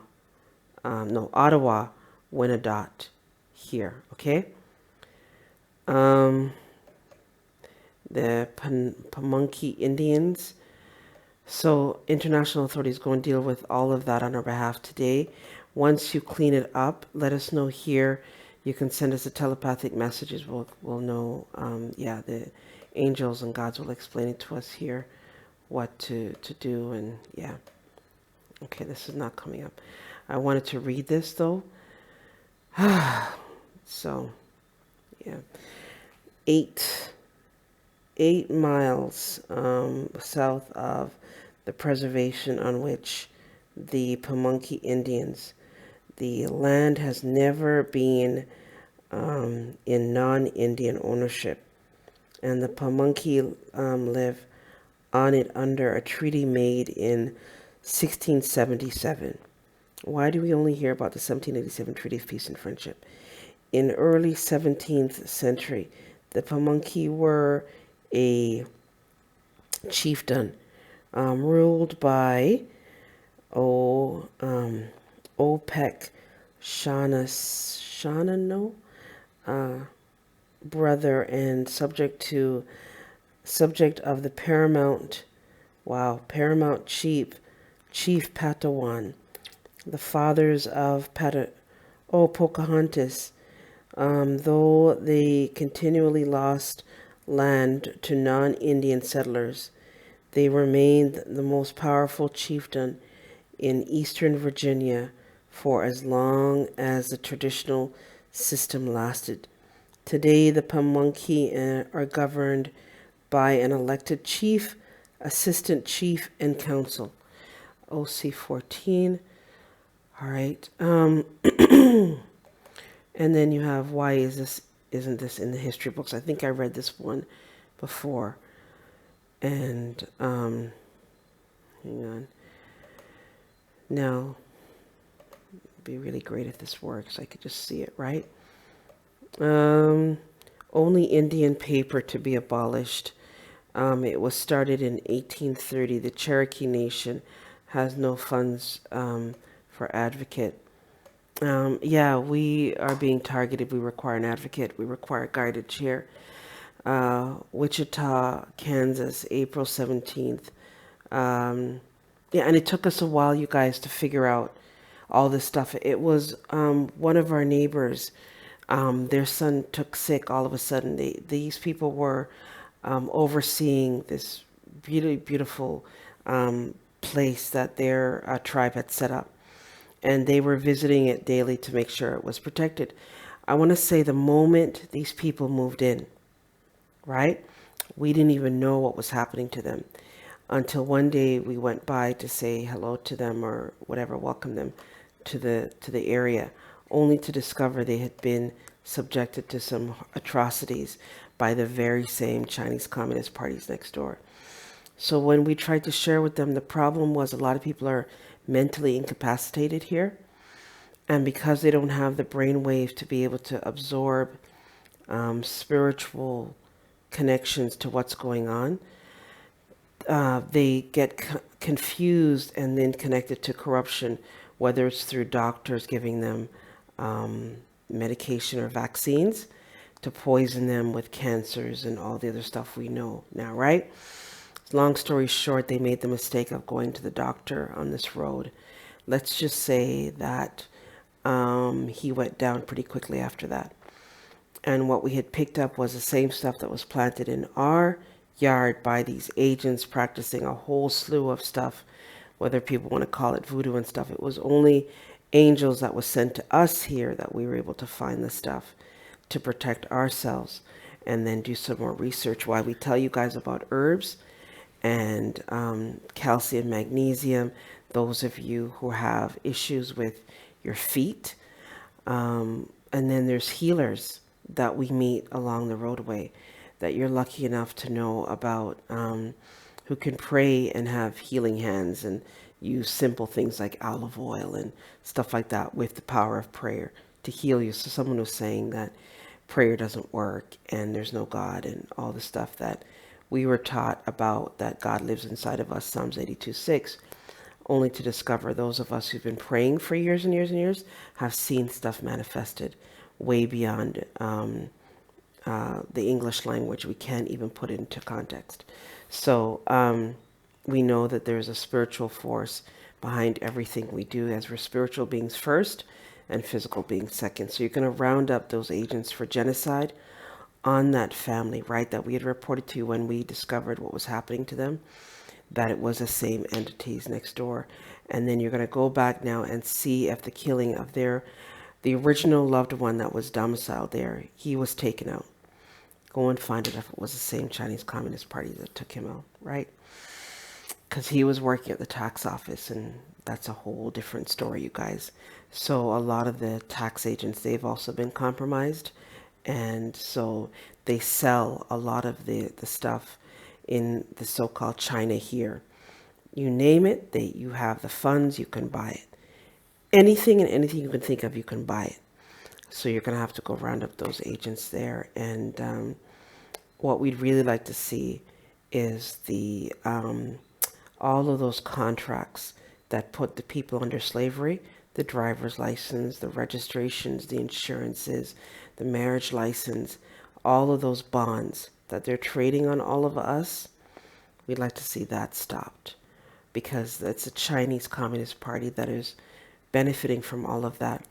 A: Wyandot here, okay? The Pamunkey Indians. So international authorities go and deal with all of that on our behalf today. Once you clean it up, let us know here. You can send us the telepathic messages. We'll know, the angels and gods will explain it to us here, what to do, and yeah. Okay, this is not coming up. I wanted to read this though. So, yeah. 8 8 miles south of the preservation on which the Pamunkey Indians. The land has never been in non-Indian ownership, and the Pamunkey live on it under a treaty made in 1677. Why do we only hear about the 1787 Treaty of Peace and Friendship? In early 17th century, the Pamunkey were a chieftain ruled by Opec Shanano brother and subject of the paramount chief Patawan, the fathers of Pocahontas. Though they continually lost land to non-Indian settlers, they remained the most powerful chieftain in eastern Virginia for as long as the traditional system lasted. Today, the Pamunkey are governed by an elected chief, assistant chief, and council. OC 14. All right. And then you have, why isn't this in the history books? I think I read this one before. And hang on. Now, it'd be really great if this works. I could just see it, right? Only Indian paper to be abolished. It was started in 1830. The Cherokee Nation has no funds for advocate. Yeah, we are being targeted. We require an advocate. We require guided chair. Wichita, Kansas, April 17th. Yeah, and it took us a while, you guys, to figure out all this stuff. It was one of our neighbors. Their son took sick all of a sudden. These people were overseeing this really beautiful place that their tribe had set up. And they were visiting it daily to make sure it was protected. I want to say the moment these people moved in, right, we didn't even know what was happening to them until one day we went by to say hello to them or whatever, welcome them to the area, only to discover they had been subjected to some atrocities by the very same Chinese Communist parties next door. So when we tried to share with them, the problem was a lot of people are mentally incapacitated here, and because they don't have the brain wave to be able to absorb spiritual connections to what's going on, they get confused and then connected to corruption, whether it's through doctors giving them medication or vaccines to poison them with cancers and all the other stuff we know now, right? Long story short, they made the mistake of going to the doctor on this road. Let's just say that he went down pretty quickly after that. And what we had picked up was the same stuff that was planted in our yard by these agents practicing a whole slew of stuff, whether people want to call it voodoo and stuff. It was only angels that was sent to us here that we were able to find the stuff to protect ourselves and then do some more research. Why we tell you guys about herbs and calcium, magnesium, those of you who have issues with your feet. And then there's healers that we meet along the roadway that you're lucky enough to know about, who can pray and have healing hands and use simple things like olive oil and stuff like that with the power of prayer to heal you. So someone was saying that prayer doesn't work and there's no God and all the stuff that we were taught about, that God lives inside of us, Psalms 82:6, only to discover those of us who've been praying for years and years and years have seen stuff manifested way beyond the English language. We can't even put it into context. So we know that there's a spiritual force behind everything we do, as we're spiritual beings first and physical beings second. So you're going to round up those agents for genocide on that family, right, that we had reported to you when we discovered what was happening to them, that it was the same entities next door. And then you're going to go back now and see if the killing of the original loved one that was domiciled there, he was taken out. Go and find it if it was the same Chinese Communist Party that took him out, right? Because he was working at the tax office, and that's a whole different story, you guys. So a lot of the tax agents, they've also been compromised, and so they sell a lot of the stuff in the so-called China here. You name it, you have the funds, you can buy it. Anything and anything you can think of, you can buy it. So you're going to have to go round up those agents there. And what we'd really like to see is all of those contracts that put the people under slavery, the driver's license, the registrations, the insurances, the marriage license, all of those bonds that they're trading on all of us. We'd like to see that stopped, because it's a Chinese Communist Party that is benefiting from all of that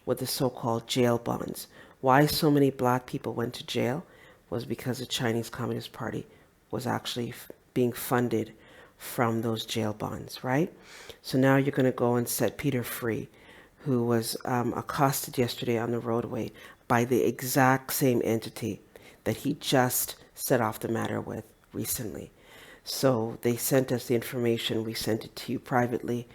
A: with the so-called jail bonds. Why so many black people went to jail was because the Chinese Communist Party was actually being funded from those jail bonds, right? So now you're going to go and set Peter free, who was accosted yesterday on the roadway by the exact same entity that he just set off the matter with recently. So they sent us the information. We sent it to you privately.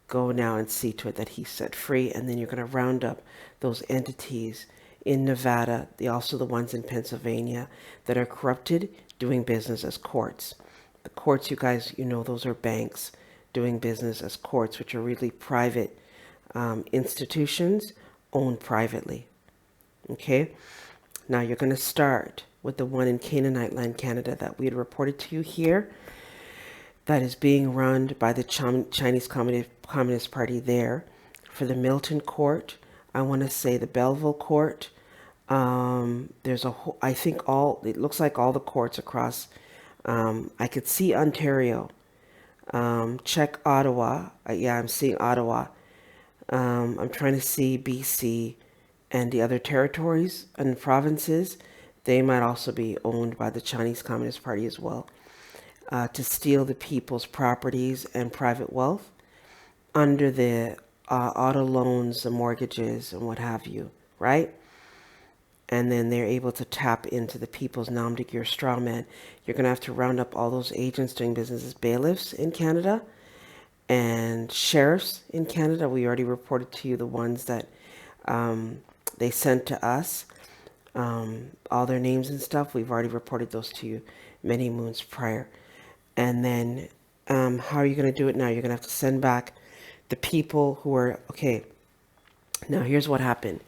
A: Go now and see to it that he's set free. And then you're going to round up those entities in Nevada, also the ones in Pennsylvania that are corrupted, doing business as courts. The courts, you guys, you know, those are banks doing business as courts, which are really private institutions owned privately. Okay? Now you're going to start with the one in Canaanite land, Canada, that we had reported to you here, that is being run by the Chinese Communist Party there. For the Milton Court, I want to say the Belleville Court. There's I think it looks like all the courts across. I could see Ontario. Check Ottawa. Yeah, I'm seeing Ottawa. I'm trying to see BC and the other territories and provinces. They might also be owned by the Chinese Communist Party as well, to steal the people's properties and private wealth under the auto loans, the mortgages, and what have you, right? And then they're able to tap into the people's nom de guerre straw man. You're going to have to round up all those agents doing business as bailiffs in Canada and sheriffs in Canada. We already reported to you the ones that they sent to us, all their names and stuff. We've already reported those to you many moons prior. And then how are you going to do it now? You're going to have to send back the people who are, okay, now here's what happened.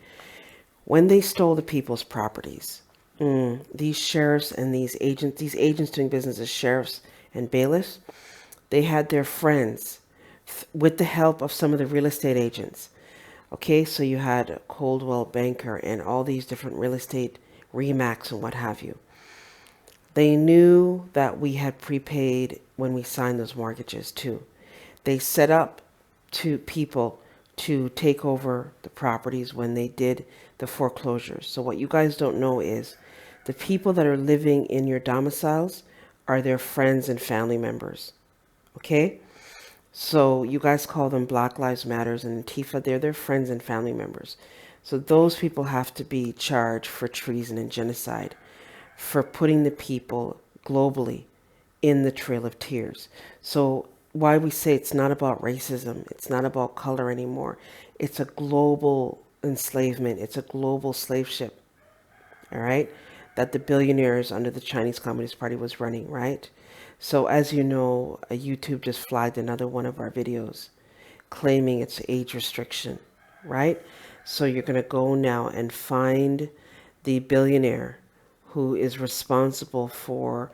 A: When they stole the people's properties, these sheriffs and these agents doing business as sheriffs and bailiffs, they had their friends with the help of some of the real estate agents. Okay, so you had Coldwell Banker and all these different real estate Remax and what have you. They knew that we had prepaid when we signed those mortgages too. They set up to people to take over the properties when they did the foreclosures. So what you guys don't know is the people that are living in your domiciles are their friends and family members. Okay? So you guys call them Black Lives Matters and Antifa. They're their friends and family members. So those people have to be charged for treason and genocide, for putting the people globally in the Trail of Tears. So why we say it's not about racism, it's not about color anymore. It's a global enslavement. It's a global slave ship, all right, that the billionaires under the Chinese Communist Party was running, right? So as you know, YouTube just flagged another one of our videos claiming it's age restriction, right? So you're going to go now and find the billionaire who is responsible for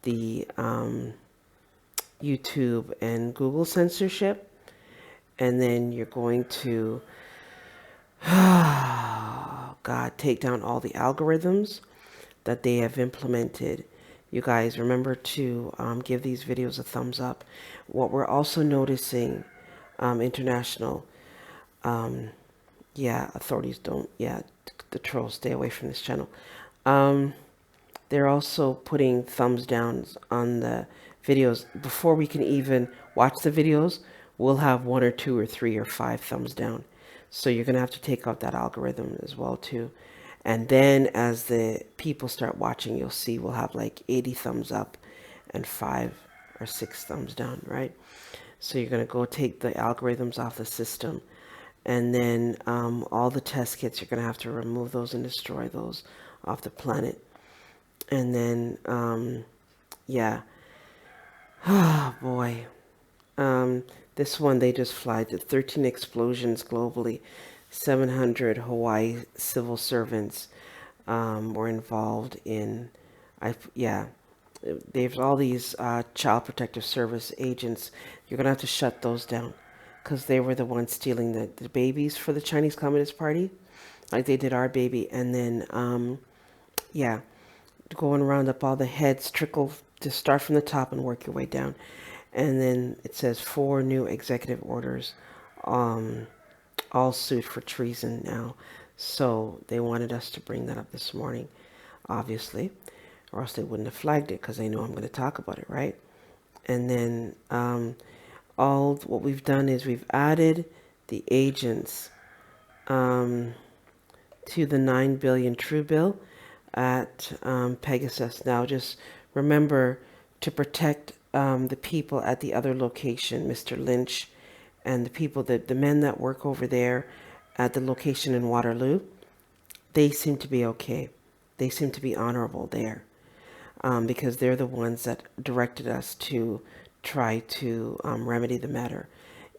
A: the YouTube and Google censorship. And then you're going to, God, take down all the algorithms that they have implemented. You guys remember to give these videos a thumbs up. What we're also noticing, international, authorities don't, the trolls, stay away from this channel. They're also putting thumbs down on the videos. Before we can even watch the videos, we'll have 1 or 2 or 3 or 5 thumbs down. So you're going to have to take out that algorithm as well too. And then as the people start watching, you'll see we'll have like 80 thumbs up and 5 or 6 thumbs down, right? So you're going to go take the algorithms off the system. And then all the test kits, you're going to have to remove those and destroy those off the planet. And then, yeah. Oh, boy. This one, they just flagged it. 13 explosions globally. 700 Hawaii civil servants were involved in, yeah, there's all these child protective service agents. You're going to have to shut those down because they were the ones stealing the babies for the Chinese Communist Party, like they did our baby. And then, yeah, go and round up all the heads, trickle, to start from the top and work your way down. And then it says 4 new executive orders, all sued for treason now. So they wanted us to bring that up this morning, obviously, or else they wouldn't have flagged it because they know I'm going to talk about it, right? And then all what we've done is we've added the agents to the 9 billion true bill at Pegasus. Now just remember to protect the people at the other location, Mr. Lynch, and the people that the men that work over there at the location in Waterloo. They seem to be okay. They seem to be honorable there because they're the ones that directed us to try to remedy the matter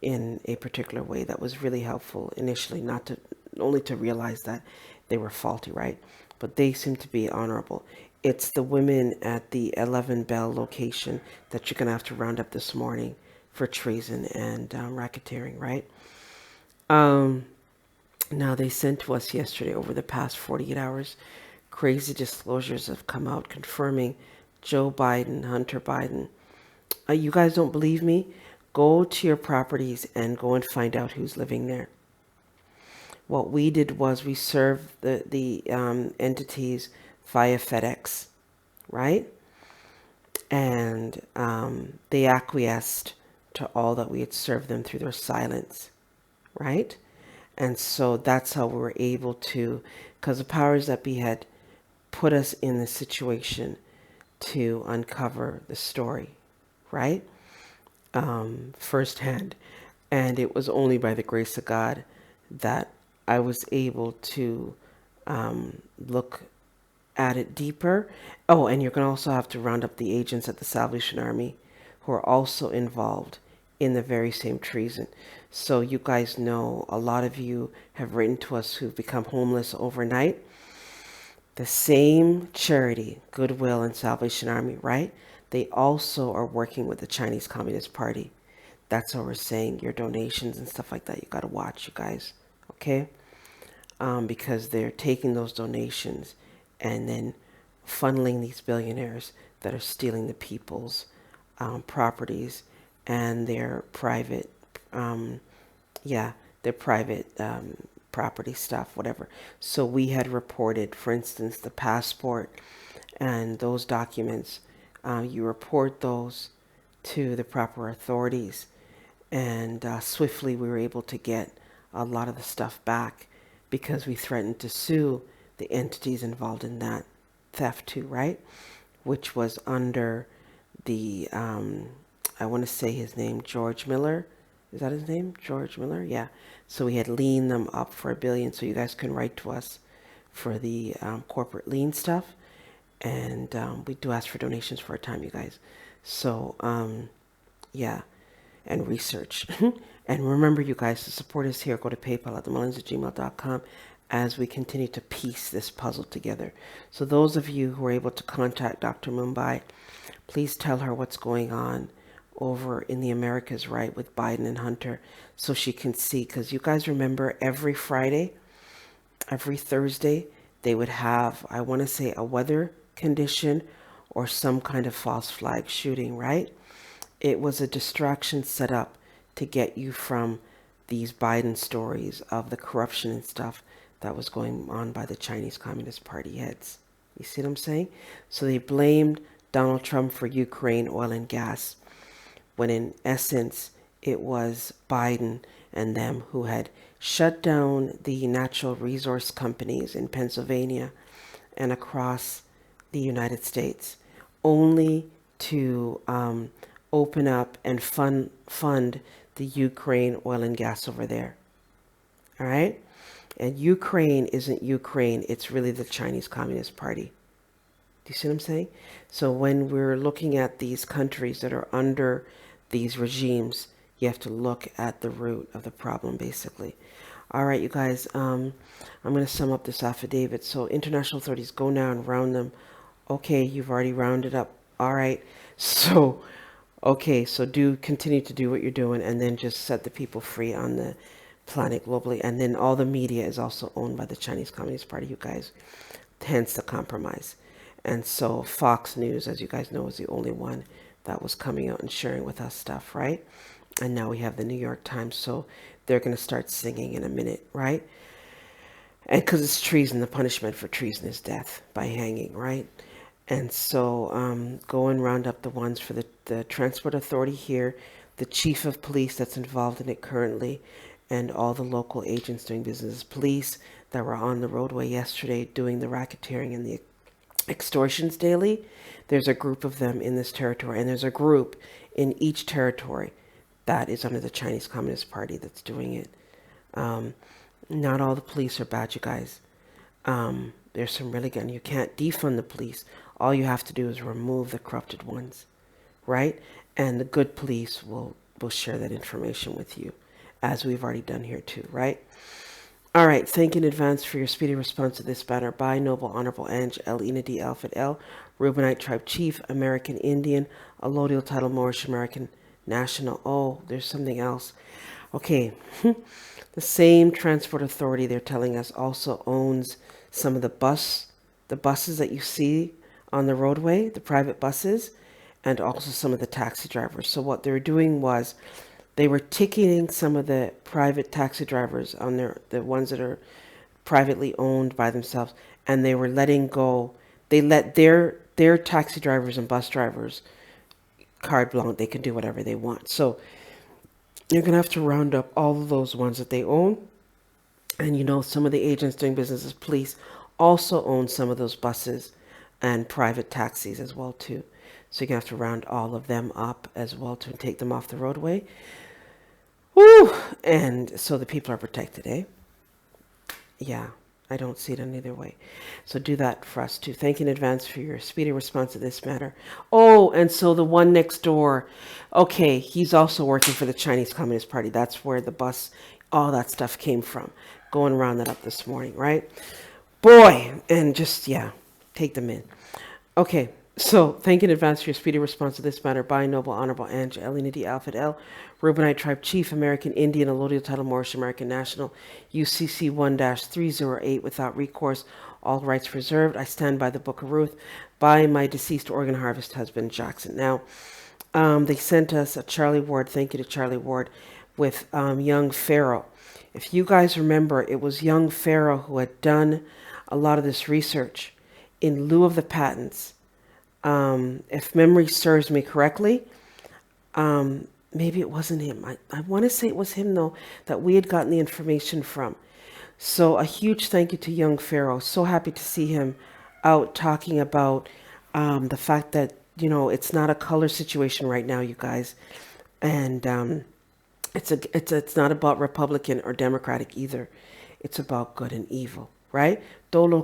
A: in a particular way that was really helpful initially, not to only to realize that they were faulty, right? But they seem to be honorable. It's the women at the 11 Bell location that you're going to have to round up this morning for treason and racketeering, right? Now, they sent to us yesterday, over the past 48 hours, crazy disclosures have come out confirming Joe Biden, Hunter Biden. You guys don't believe me? Go to your properties and go and find out who's living there. What we did was we served the entities via FedEx, right? And they acquiesced to all that we had served them through their silence, right? And so that's how we were able to, because the powers that be had put us in the situation to uncover the story, right? Firsthand. And it was only by the grace of God that I was able to look at it deeper. Oh, and you're going to also have to round up the agents at the Salvation Army who are also involved in the very same treason. So you guys know, a lot of you have written to us who've become homeless overnight. The same charity, Goodwill and Salvation Army, right? They also are working with the Chinese Communist Party. That's what we're saying. Your donations and stuff like that, you got to watch, you guys, okay? Because they're taking those donations and then funneling these billionaires that are stealing the people's properties and their private, their private property stuff, whatever. So we had reported, for instance, the passport and those documents. You report those to the proper authorities, and swiftly we were able to get a lot of the stuff back because we threatened to sue the entities involved in that theft too, right? Which was under the, I want to say his name, George Miller. Is that his name? George Miller? Yeah. So we had leaned them up for $1 billion. So you guys can write to us for the corporate lien stuff. And we do ask for donations for a time, you guys. So, yeah. And research. And remember, you guys, to support us here, go to PayPal at themullins@gmail.com as we continue to piece this puzzle together. So those of you who are able to contact Dr. Mumbai, please tell her what's going on over in the Americas, right, with Biden and Hunter, so she can see. Because you guys remember every Friday, every Thursday, they would have, I want to say, a weather condition or some kind of false flag shooting, right? It was a distraction set up to get you from these Biden stories of the corruption and stuff that was going on by the Chinese Communist Party heads. You see what I'm saying? So they blamed Donald Trump for Ukraine oil and gas, when in essence, it was Biden and them who had shut down the natural resource companies in Pennsylvania and across the United States, only to open up and fund the Ukraine oil and gas over there. All right? And Ukraine isn't Ukraine, it's really the Chinese Communist Party. Do you see what I'm saying? So when we're looking at these countries that are under these regimes, you have to look at the root of the problem, basically. All right, you guys, I'm going to sum up this affidavit. So international authorities, go now and round them. Okay, you've already rounded up. All right. So, okay, so do continue to do what you're doing and then just set the people free on the planet globally. And then all the media is also owned by the Chinese Communist Party, you guys. Hence the compromise. And so Fox News, as you guys know, is the only one that was coming out and sharing with us stuff, right? And now we have the New York Times, so they're going to start singing in a minute, right? And because it's treason, the punishment for treason is death by hanging, right? And so go and round up the ones for the Transport Authority here, the chief of police that's involved in it currently, and all the local agents doing business. Police that were on the roadway yesterday doing the racketeering and the extortions daily. There's a group of them in this territory, and there's a group in each territory that is under the Chinese Communist Party that's doing it. Not all the police are bad, you guys. There's some really good, and you can't defund the police. All you have to do is remove the corrupted ones, right? And the good police will share that information with you, as we've already done here too, right? All right, thank you in advance for your speedy response to this matter by Noble Honorable Ange L. Ina D. Alfred L., Reubenite Tribe Chief, American Indian, allodial title Moorish American National. Oh, there's something else. Okay, the same Transport Authority, they're telling us, also owns some of the buses that you see on the roadway, the private buses, and also some of the taxi drivers. So what they were doing was they were ticketing some of the private taxi drivers on the ones that are privately owned by themselves, and they were letting go. They let their taxi drivers and bus drivers carte blanche. They can do whatever they want. So you're going to have to round up all of those ones that they own. And you know, some of the agents doing business as police also own some of those buses and private taxis as well too. So you're going to have to round all of them up as well to take them off the roadway. Woo! And so the people are protected, eh? Yeah, I don't see it any other way. So do that for us too. Thank you in advance for your speedy response to this matter. Oh, and so the one next door, okay, he's also working for the Chinese Communist Party. That's where the bus, all that stuff came from. Go and round that up this morning, right? Boy, and just, yeah, take them in. Okay. So, thank you in advance for your speedy response to this matter by Noble Honorable Ange L. Ina D. Alfred L., Reubenite Tribe Chief, American Indian, allodial title Moorish American National, UCC 1-308, without recourse, all rights reserved. I stand by the Book of Ruth by my deceased organ harvest husband, Jackson. Now, they sent us a Charlie Ward, thank you to Charlie Ward, with young Pharaoh. If you guys remember, it was young Pharaoh who had done a lot of this research in lieu of the patents. If memory serves me correctly, maybe it wasn't him. I want to say it was him, though, that we had gotten the information from. So a huge thank you to young Pharaoh. So happy to see him out talking about the fact that, you know, it's not a color situation right now, you guys. And it's not about Republican or Democratic either. It's about good and evil. Right? And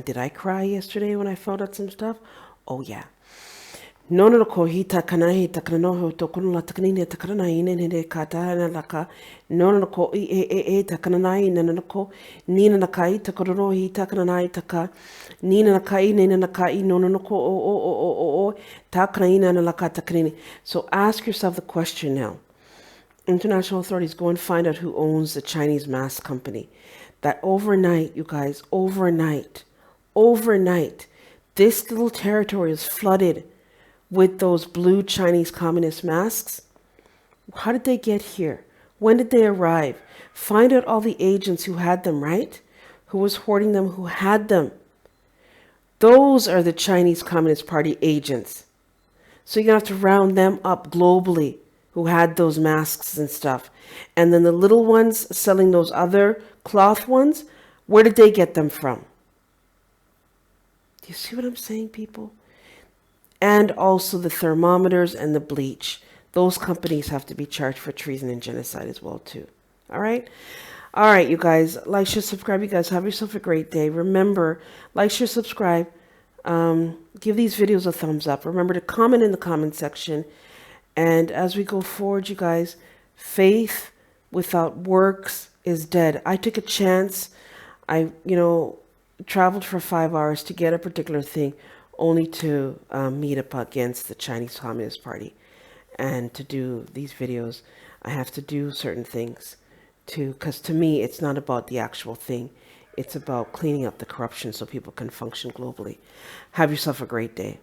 A: did I cry yesterday when I found out some stuff? Oh yeah. No no ko hita kana takano to kunla taknini takana ine kata na laka no no ko e takana ine no ko nina nakai takoro hita kana taka nina nakai nina nakai no no ko o takana ine na laka taknini. So ask yourself the question now. International authorities, go and find out who owns the Chinese mask company. That overnight, you guys, overnight, this little territory is flooded with those blue Chinese communist masks. How did they get here? When did they arrive? Find out all the agents who had them, right? Who was hoarding them, who had them. Those are the Chinese Communist Party agents. So you're going to have to round them up globally who had those masks and stuff. And then the little ones selling those other cloth ones, where did they get them from? Do you see what I'm saying, people? And also the thermometers and the bleach. Those companies have to be charged for treason and genocide as well, too. All right? All right, you guys. Like, share, subscribe. You guys have yourself a great day. Remember, like, share, subscribe. Give these videos a thumbs up. Remember to comment in the comment section. And as we go forward, you guys, faith without works is dead. I took a chance. I, traveled for 5 hours to get a particular thing, only to meet up against the Chinese Communist Party. And to do these videos, I have to do certain things because to me, it's not about the actual thing. It's about cleaning up the corruption so people can function globally. Have yourself a great day.